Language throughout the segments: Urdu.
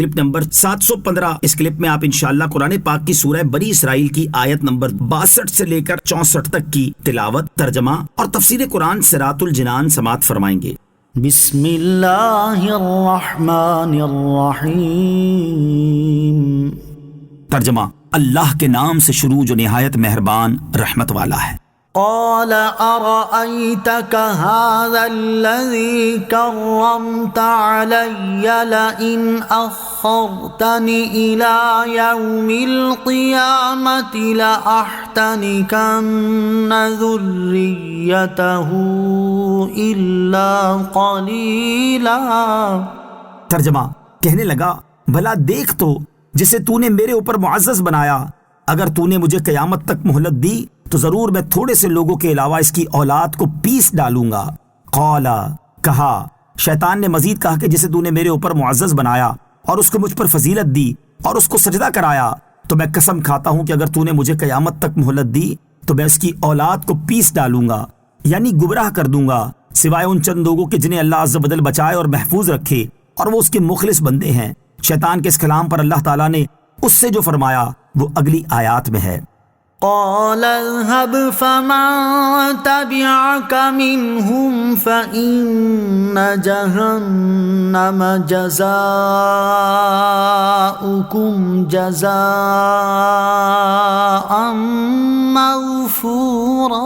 Clip number 715۔ اس کلپ میں آپ انشاءاللہ قرآن پاک کی سورہ بنی اسرائیل کی آیت نمبر 62 سے لے کر 64 تک کی تلاوت، ترجمہ اور تفسیر قرآن صراط الجنان سماعت فرمائیں گے۔ بسم اللہ الرحمن الرحیم۔ ترجمہ: اللہ کے نام سے شروع جو نہایت مہربان رحمت والا ہے۔ قال ارأيتك هذا الذي كرمت علي لئن أخرتني إلى يوم القيامة لأحتنكن ذريته إلا قليلا۔ ترجمہ: کہنے لگا بھلا دیکھ تو جسے تو نے میرے اوپر معزز بنایا، اگر تو نے مجھے قیامت تک مہلت دی تو ضرور میں تھوڑے سے لوگوں کے علاوہ اس کی اولاد کو پیس ڈالوں گا۔ قال، کہا، شیطان نے مزید کہا کہ جسے تو نے میرے اوپر معزز بنایا اور اس کو مجھ پر فضیلت دی اور اس کو سجدہ کرایا، تو میں قسم کھاتا ہوں کہ اگر تو نے مجھے قیامت تک مہلت دی تو میں اس کی اولاد کو پیس ڈالوں گا، یعنی گمراہ کر دوں گا، سوائے ان چند لوگوں کے جنہیں اللہ عز و جل بچائے اور محفوظ رکھے اور وہ اس کے مخلص بندے ہیں۔ شیطان کے اس کلام پر اللہ تعالیٰ نے اس سے جو فرمایا وہ اگلی آیات میں ہے۔ قال اذهب فمن تبعك منهم فإن جهنم جزاؤكم جزاء موفورا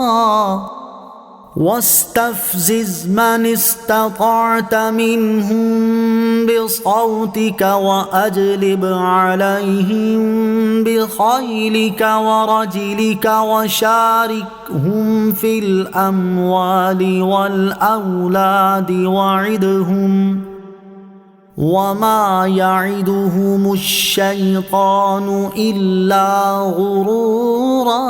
واستفزز من استطعت منهم بصوتك وأجلب عليهم بخيلك ورجلك وشاركهم في الأموال والأولاد وعدهم وما يعدهم الشيطان إلا غرورا۔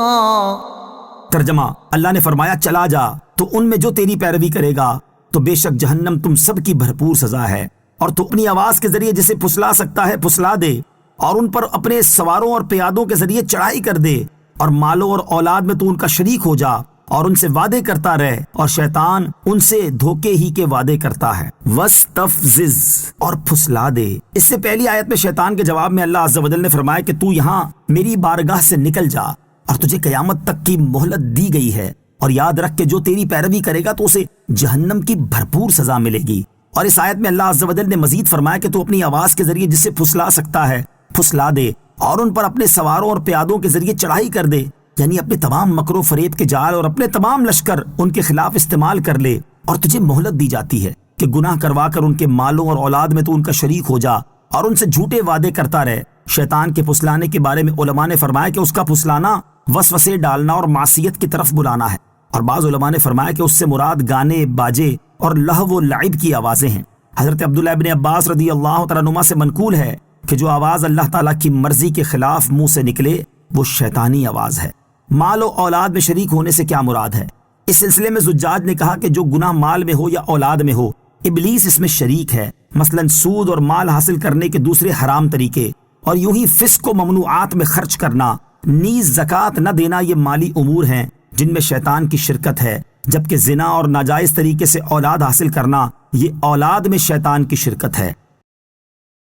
ترجمہ: اللہ نے فرمایا چلا جا تو ان میں جو تیری پیروی کرے گا تو بے شک جہنم تم سب کی بھرپور سزا ہے، اور تو اپنی آواز کے ذریعے جسے پھسلا سکتا ہے پھسلا دے، اور ان پر اپنے سواروں اور پیادوں کے ذریعے چڑھائی کر دے، اور مالوں اور اولاد میں تو ان کا شریک ہو جا اور ان سے وعدے کرتا رہ، اور شیطان ان سے دھوکے ہی کے وعدے کرتا ہے۔ وَاسْتَفْزِزْ، اور پھسلا دے۔ اس سے پہلی آیت میں شیطان کے جواب میں اللہ عز و جل نے فرمایا کہ تو یہاں میری بارگاہ سے نکل جا اور تجھے قیامت تک کی مہلت دی گئی ہے، اور یاد رکھ کہ جو تیری پیروی کرے گا تو اسے جہنم کی بھرپور سزا ملے گی۔ اور اس آیت میں اللہ عز و جل نے مزید فرمایا کہ تو اپنی آواز کے ذریعے جسے پھسلا سکتا ہے پھسلا دے، اور ان پر اپنے سواروں اور پیادوں کے ذریعے چڑھائی کر دے، یعنی اپنے تمام مکر و فریب کے جال اور اپنے تمام لشکر ان کے خلاف استعمال کر لے، اور تجھے مہلت دی جاتی ہے کہ گناہ کروا کر ان کے مالوں اور اولاد میں تو ان کا شریک ہو جا اور ان سے جھوٹے وعدے کرتا رہے۔ شیطان کے پھسلانے کے بارے میں علماء نے فرمایا کہ اس کا پھسلانا وسوسے ڈالنا اور معصیت کی طرف بلانا ہے، اور بعض علماء نے فرمایا کہ اس سے مراد گانے، باجے اور لہو و لعب کی آوازیں ہیں۔ حضرت عبداللہ ابن عباس رضی اللہ تعالیٰ عنہما سے منقول ہے کہ جو آواز اللہ تعالیٰ کی مرضی کے خلاف منہ سے نکلے وہ شیطانی آواز ہے۔ مال و اولاد میں شریک ہونے سے کیا مراد ہے؟ اس سلسلے میں زجاج نے کہا کہ جو گناہ مال میں ہو یا اولاد میں ہو، ابلیس اس میں شریک ہے، مثلا سود اور مال حاصل کرنے کے دوسرے حرام طریقے، اور یوں ہی فسق و ممنوعات میں خرچ کرنا، نیز زکوٰۃ نہ دینا، یہ مالی امور ہیں جن میں شیطان کی شرکت ہے، جبکہ زنا اور ناجائز طریقے سے اولاد حاصل کرنا یہ اولاد میں شیطان کی شرکت ہے۔